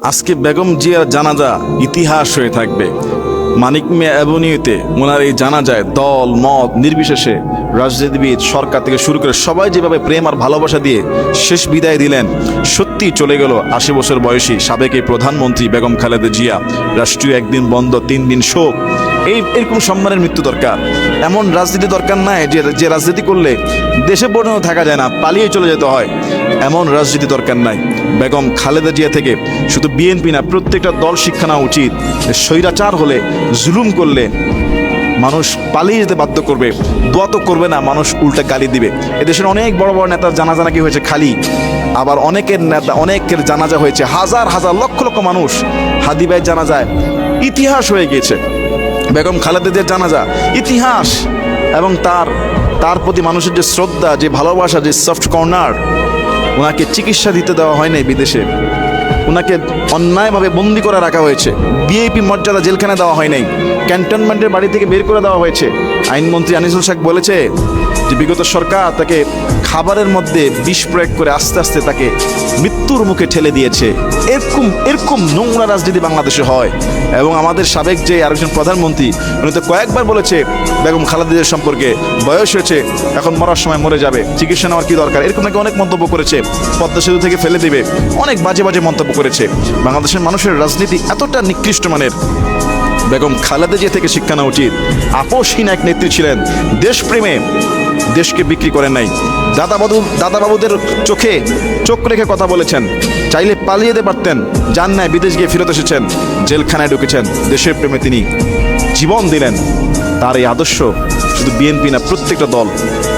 আজকে বেগম জিয়ার জানাজা ইতিহাস হয়ে থাকবে। মানিক মিয়া অ্যাভিনিউতে ওনার এই জানাজায় দল মত নির্বিশেষে রাজনীতিবিদ সরকার থেকে শুরু করে সবাই যেভাবে প্রেম আর ভালোবাসা দিয়ে শেষ বিদায় দিলেন, সত্যি চলে গেল ৮০ বছর বয়সী সাবেক এই প্রধানমন্ত্রী বেগম খালেদা জিয়া। রাষ্ট্রীয় একদিন বন্ধ, ৩ দিন শোক। এরকম সম্মানের মৃত্যু দরকার। এমন রাজনীতি দরকার নাই যে রাজনীতি করলে দেশে পর্যন্ত থাকা যায় না, পালিয়ে চলে যেতে হয়। এমন রাজনীতি দরকার নাই। বেগম খালেদা জিয়া থেকে শুধু বিএনপি না, প্রত্যেকটা দল শিক্ষা নেওয়া উচিত। স্বৈরাচার হলে, জুলুম করলে মানুষ পালিয়ে যেতে বাধ্য করবে, দোয়া তো করবে না, মানুষ উল্টা গালি দিবে। এদেশের অনেক বড় বড় নেতার জানাজা নাকি হয়েছে খালি, আবার অনেকের জানাজা হয়েছে হাজার হাজার লক্ষ লক্ষ মানুষ। হাদি ভাইয়ের জানাজায় ইতিহাস হয়ে গিয়েছে, বেগম খালেদা জিয়ার জানাজা ইতিহাস। এবং তার প্রতি মানুষের যে শ্রদ্ধা, যে ভালোবাসা, যে সফট কর্নার। ওনাকে চিকিৎসা দিতে দেওয়া হয় নাই বিদেশে, ওনাকে অন্যায়ভাবে বন্দি করে রাখা হয়েছে, ভিআইপি মর্যাদা জেলখানায় দেওয়া হয় নাই, ক্যান্টনমেন্টের বাড়ি থেকে বের করে দেওয়া হয়েছে। আইনমন্ত্রী আনিসুল শেখ বলেছে যে বিগত সরকার তাকে খাবারের মধ্যে বিষ প্রয়োগ করে আস্তে আস্তে তাকে মৃত্যুর মুখে ঠেলে দিয়েছে। এরকম নোংরা রাজনীতি বাংলাদেশে হয়। এবং আমাদের সাবেক যে আরেকজন প্রধানমন্ত্রী, উনি তো কয়েকবার বলেছে বেগম খালেদা জিয়ার সম্পর্কে, বয়স হয়েছে, এখন মরার সময় মরে যাবে, চিকিৎসা নেওয়ার কি দরকার, এরকম নাকি অনেক মন্তব্য করেছে। পদ্মা সেতু থেকে ফেলে দেবে, অনেক বাজে বাজে মন্তব্য করেছে। বাংলাদেশের মানুষের রাজনীতি এতটা নিকৃষ্ট মানের। বেগম খালেদা জিয়া থেকে শিক্ষা নেওয়া উচিত। আপোষহীন এক নেত্রী ছিলেন, দেশপ্রেমে দেশকে বিক্রি করেন নাই। দাদাবাবুদের চোখে চোখ রেখে কথা বলেছেন, চাইলে পালিয়ে যেতে পারতেন, যান নাই, বিদেশ গিয়ে ফেরত এসেছেন, জেলখানায় ঢুকেছেন। দেশের প্রেমে তিনি জীবন দিলেন। তার এই আদর্শ শুধু বিএনপি না, প্রত্যেকটা দল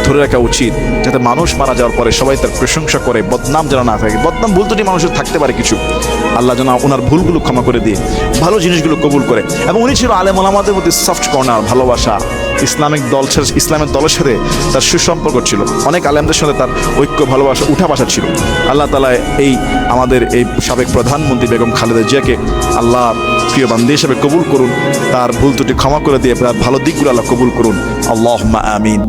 ধরে রাখা উচিত, যাতে মানুষ মারা যাওয়ার পরে সবাই তার প্রশংসা করে, বদনাম যেন না থাকে। বদনাম ভুল ত্রুটি মানুষের থাকতে পারে কিছু, আল্লাহ যেন ওনার ভুলগুলো ক্ষমা করে দিয়ে ভালো জিনিসগুলো কবুল করে। এবং উনি ছিল আলেম ওলামাদের প্রতি সফট কর্নার, ভালোবাসা। ইসলামের দলের সাথে তার সুসম্পর্ক ছিল, অনেক আলেমদের সাথে তার ঐক্য, ভালোবাসা, উঠা বসা ছিল। আল্লাহ তাআলা আমাদের এই সাবেক প্রধানমন্ত্রী বেগম খালেদা জিয়াকে আল্লাহ প্রিয় বান্দী হিসেবে কবুল করুন, তার ভুল ত্রুটি ক্ষমা করে দিয়ে তার ভালো দিকগুলো আল্লাহ কবুল করুন। আল্লাহুম্মা আমিন।